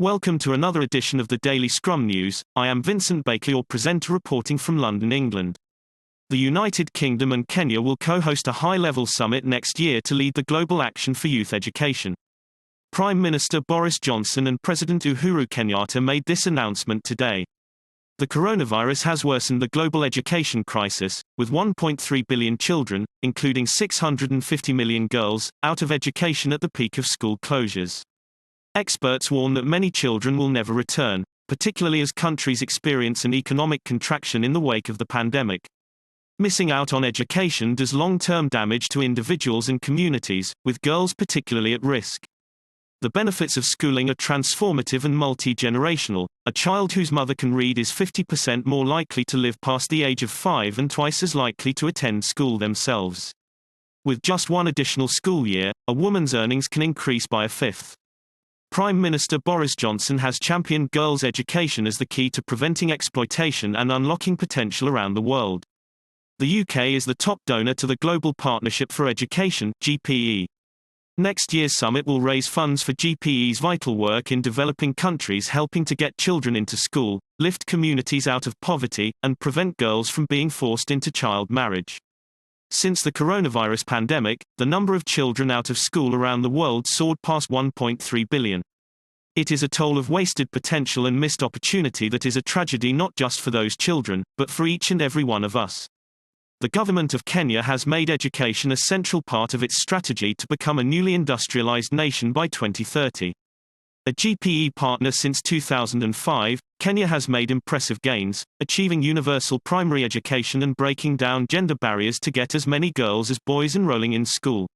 Welcome to another edition of the Daily Scrum News. I am Vincent Baker, your presenter reporting from London, England. The United Kingdom and Kenya will co-host a high-level summit next year to lead the global action for youth education. Prime Minister Boris Johnson and President Uhuru Kenyatta made this announcement today. The coronavirus has worsened the global education crisis, with 1.3 billion children, including 650 million girls, out of education at the peak of school closures. Experts warn that many children will never return, particularly as countries experience an economic contraction in the wake of the pandemic. Missing out on education does long-term damage to individuals and communities, with girls particularly at risk. The benefits of schooling are transformative and multi-generational. A child whose mother can read is 50% more likely to live past the age of 5 and twice as likely to attend school themselves. With just one additional school year, a woman's earnings can increase by a fifth. Prime Minister Boris Johnson has championed girls' education as the key to preventing exploitation and unlocking potential around the world. The UK is the top donor to the Global Partnership for Education, GPE. Next year's summit will raise funds for GPE's vital work in developing countries, helping to get children into school, lift communities out of poverty, and prevent girls from being forced into child marriage. Since the coronavirus pandemic, the number of children out of school around the world soared past 1.3 billion. It is a toll of wasted potential and missed opportunity that is a tragedy not just for those children, but for each and every one of us. The government of Kenya has made education a central part of its strategy to become a newly industrialized nation by 2030. A GPE partner since 2005, Kenya has made impressive gains, achieving universal primary education and breaking down gender barriers to get as many girls as boys enrolling in school.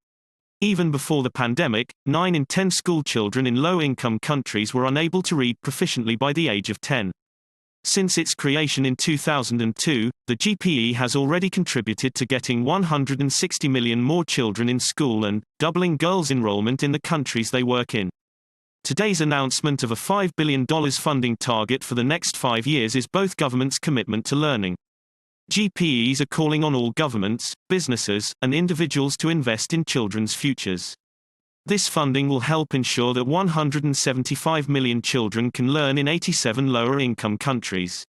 Even before the pandemic, 9 in 10 school children in low-income countries were unable to read proficiently by the age of 10. Since its creation in 2002, the GPE has already contributed to getting 160 million more children in school and doubling girls' enrollment in the countries they work in. Today's announcement of a $5 billion funding target for the next 5 years is both governments' commitment to learning. GPEs are calling on all governments, businesses, and individuals to invest in children's futures. This funding will help ensure that 175 million children can learn in 87 lower-income countries.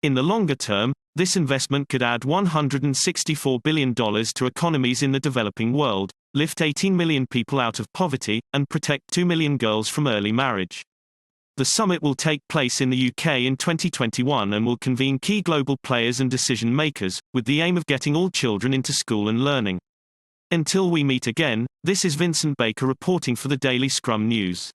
In the longer term, this investment could add $164 billion to economies in the developing world, lift 18 million people out of poverty, and protect 2 million girls from early marriage. The summit will take place in the UK in 2021 and will convene key global players and decision-makers, with the aim of getting all children into school and learning. Until we meet again, this is Vincent Baker reporting for the Daily Scrum News.